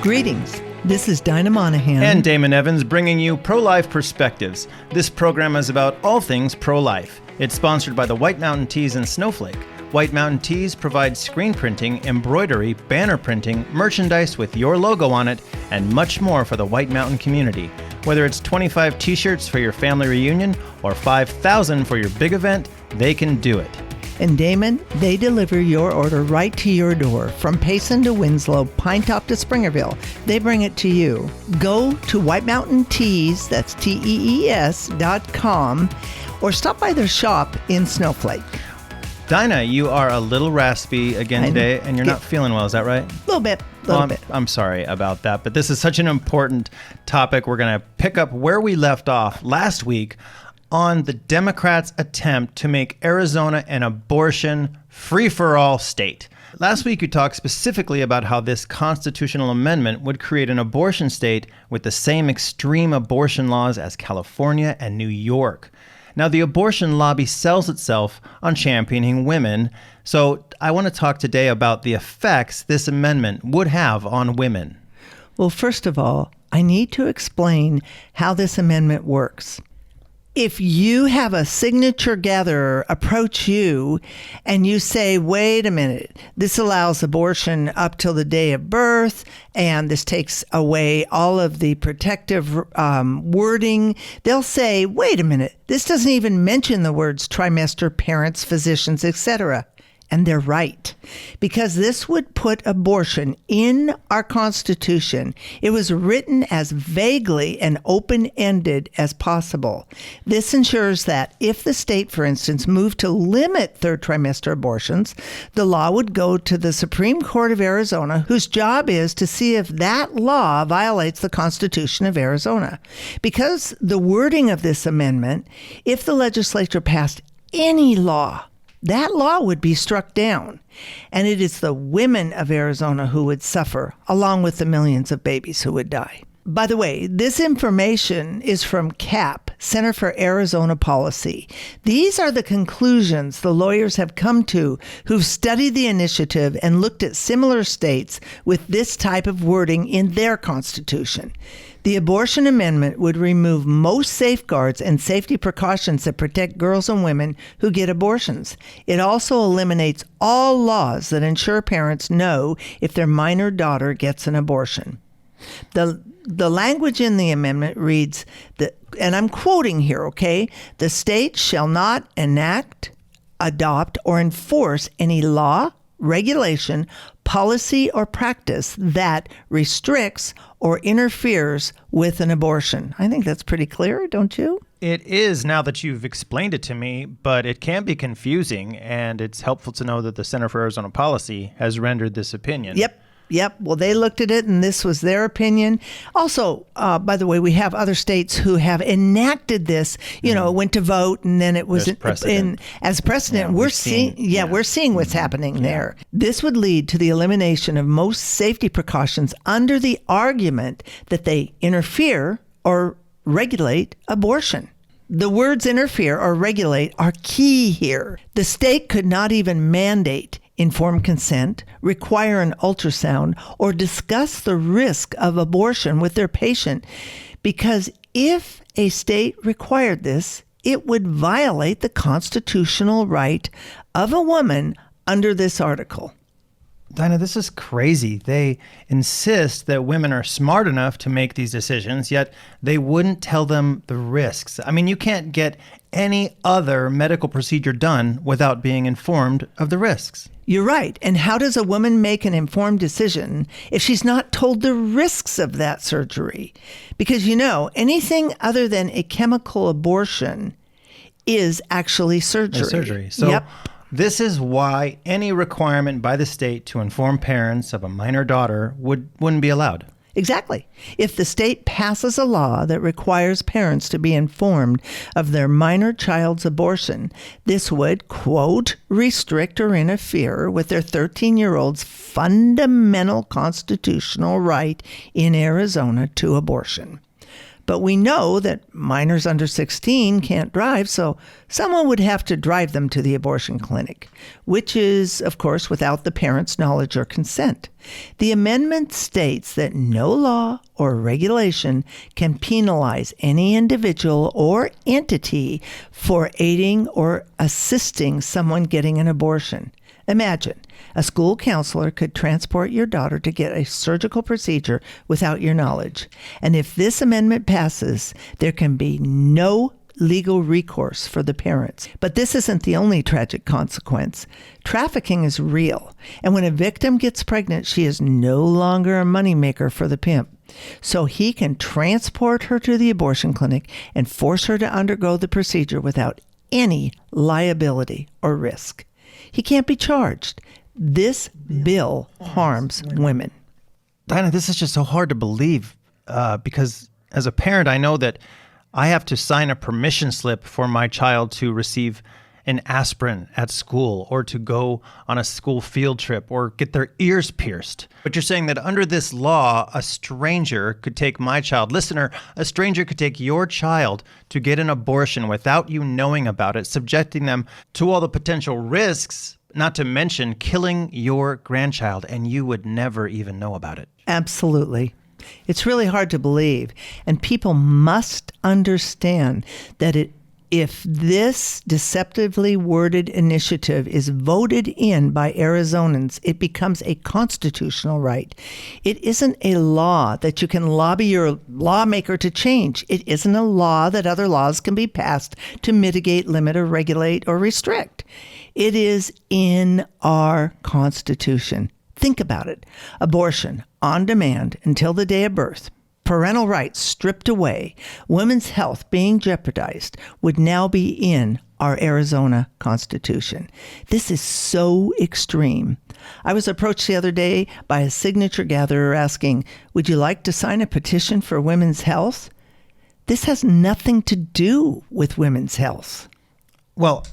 Greetings. This is Dinah Monahan. And Damon Evans bringing you Pro-Life Perspectives. This program is about all things pro-life. It's sponsored by the White Mountain Tees and Snowflake. White Mountain Tees provides screen printing, embroidery, banner printing, merchandise with your logo on it, and much more for the White Mountain community. Whether it's 25 t-shirts for your family reunion or 5,000 for your big event, they can do it. And Damon, they deliver your order right to your door. From Payson to Winslow, Pinetop to Springerville, they bring it to you. Go to White Mountain Tees, that's TEES.com, or stop by their shop in Snowflake. Dinah, you are a little raspy again today, and you're not feeling well, is that right? A little bit. I'm sorry about that, but this is such an important topic. We're going to pick up where we left off last week on the Democrats' attempt to make Arizona an abortion free-for-all state. Last week, you talked specifically about how this constitutional amendment would create an abortion state with the same extreme abortion laws as California and New York. Now, the abortion lobby sells itself on championing women, so I want to talk today about the effects this amendment would have on women. Well, first of all, I need to explain how this amendment works. If you have a signature gatherer approach you and you say, wait a minute, this allows abortion up till the day of birth, and this takes away all of the protective wording, they'll say, wait a minute, this doesn't even mention the words trimester, parents, physicians, etc. And they're right, because this would put abortion in our Constitution. It was written as vaguely and open-ended as possible. This ensures that if the state, for instance, moved to limit third trimester abortions, the law would go to the Supreme Court of Arizona, whose job is to see if that law violates the Constitution of Arizona. Because the wording of this amendment, if the legislature passed any law, that law would be struck down, and it is the women of Arizona who would suffer, along with the millions of babies who would die. By the way, this information is from CAP, Center for Arizona Policy. These are the conclusions the lawyers have come to who've studied the initiative and looked at similar states with this type of wording in their constitution. The abortion amendment would remove most safeguards and safety precautions that protect girls and women who get abortions. It also eliminates all laws that ensure parents know if their minor daughter gets an abortion. The language in the amendment reads, and I'm quoting here, okay? The state shall not enact, adopt, or enforce any law, regulation, policy, or practice that restricts or interferes with an abortion. I think that's pretty clear, don't you? It is, now that you've explained it to me, but it can be confusing, and it's helpful to know that the Center for Arizona Policy has rendered this opinion. Yep. Well, they looked at it, and this was their opinion. Also, by the way, we have other states who have enacted this. Went to vote, and then it was as precedent. Yeah, we're seeing what's happening there. This would lead to the elimination of most safety precautions under the argument that they interfere or regulate abortion. The words interfere or regulate are key here. The state could not even mandate informed consent, require an ultrasound, or discuss the risk of abortion with their patient, because if a state required this, it would violate the constitutional right of a woman under this article. Dinah, this is crazy. They insist that women are smart enough to make these decisions, yet they wouldn't tell them the risks. I mean, you can't get any other medical procedure done without being informed of the risks. You're right. And how does a woman make an informed decision if she's not told the risks of that surgery? Because, anything other than a chemical abortion is actually surgery. So yep. This is why any requirement by the state to inform parents of a minor daughter wouldn't be allowed. Exactly. If the state passes a law that requires parents to be informed of their minor child's abortion, this would, quote, restrict or interfere with their 13-year-old's fundamental constitutional right in Arizona to abortion. But we know that minors under 16 can't drive, so someone would have to drive them to the abortion clinic, which is, of course, without the parent's knowledge or consent. The amendment states that no law or regulation can penalize any individual or entity for aiding or assisting someone getting an abortion. Imagine, a school counselor could transport your daughter to get a surgical procedure without your knowledge. And if this amendment passes, there can be no legal recourse for the parents. But this isn't the only tragic consequence. Trafficking is real. And when a victim gets pregnant, she is no longer a moneymaker for the pimp. So he can transport her to the abortion clinic and force her to undergo the procedure without any liability or risk. He can't be charged. This bill harms women. Dinah, this is just so hard to believe because as a parent, I know that I have to sign a permission slip for my child to receive an aspirin at school or to go on a school field trip or get their ears pierced. But you're saying that under this law, a stranger could take my child. Listener, a stranger could take your child to get an abortion without you knowing about it, subjecting them to all the potential risks, not to mention killing your grandchild, and you would never even know about it. Absolutely. It's really hard to believe. And people must understand that if this deceptively worded initiative is voted in by Arizonans, it becomes a constitutional right. It isn't a law that you can lobby your lawmaker to change. It isn't a law that other laws can be passed to mitigate, limit, or regulate, or restrict. It is in our Constitution. Think about it. Abortion on demand until the day of birth, parental rights stripped away, women's health being jeopardized would now be in our Arizona Constitution. This is so extreme. I was approached the other day by a signature gatherer asking, would you like to sign a petition for women's health? This has nothing to do with women's health. Well,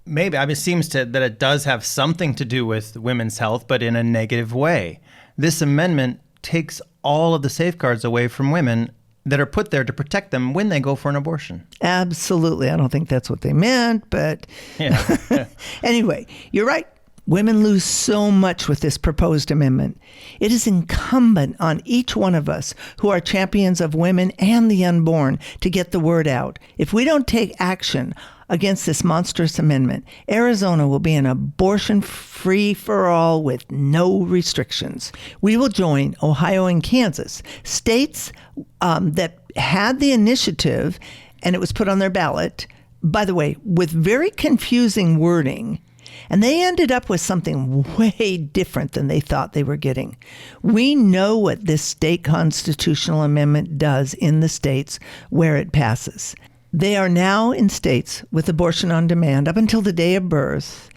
maybe. It seems that it does have something to do with women's health, but in a negative way. This amendment takes all of the safeguards away from women that are put there to protect them when they go for an abortion. Absolutely. I don't think that's what they meant, but yeah. Anyway, you're right. Women lose so much with this proposed amendment. It is incumbent on each one of us who are champions of women and the unborn to get the word out. If we don't take action against this monstrous amendment, Arizona will be an abortion free-for-all with no restrictions. We will join Ohio and Kansas, states that had the initiative, and it was put on their ballot, by the way, with very confusing wording. And they ended up with something way different than they thought they were getting. We know what this state constitutional amendment does in the states where it passes. They are now in states with abortion on demand up until the day of birth,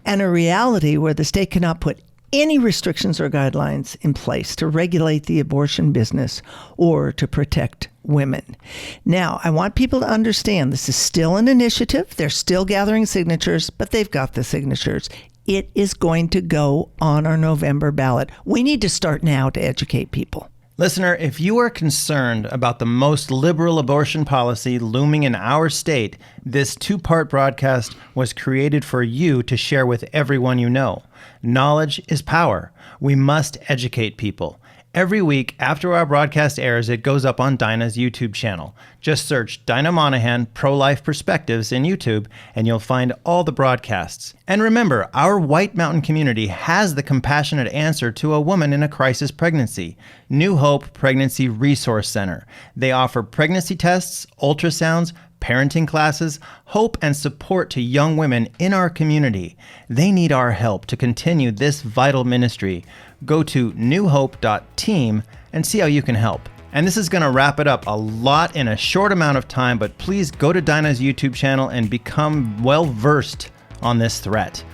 and a reality where the state cannot put any restrictions or guidelines in place to regulate the abortion business or to protect women. Now, I want people to understand this is still an initiative. They're still gathering signatures, but they've got the signatures. It is going to go on our November ballot. We need to start now to educate people. Listener, if you are concerned about the most liberal abortion policy looming in our state, this two-part broadcast was created for you to share with everyone you know. Knowledge is power. We must educate people. Every week after our broadcast airs, it goes up on Dinah's YouTube channel. Just search Dinah Monahan Pro-Life Perspectives in YouTube, and you'll find all the broadcasts. And remember, our White Mountain community has the compassionate answer to a woman in a crisis pregnancy. New Hope Pregnancy Resource Center. They offer pregnancy tests, ultrasounds, parenting classes, hope and support to young women in our community. They need our help to continue this vital ministry. Go to newhope.team and see how you can help. And this is going to wrap it up a lot in a short amount of time, but please go to Dinah's YouTube channel and become well-versed on this threat.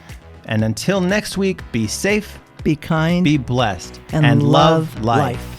And until next week, be safe, be kind, be blessed, and love life.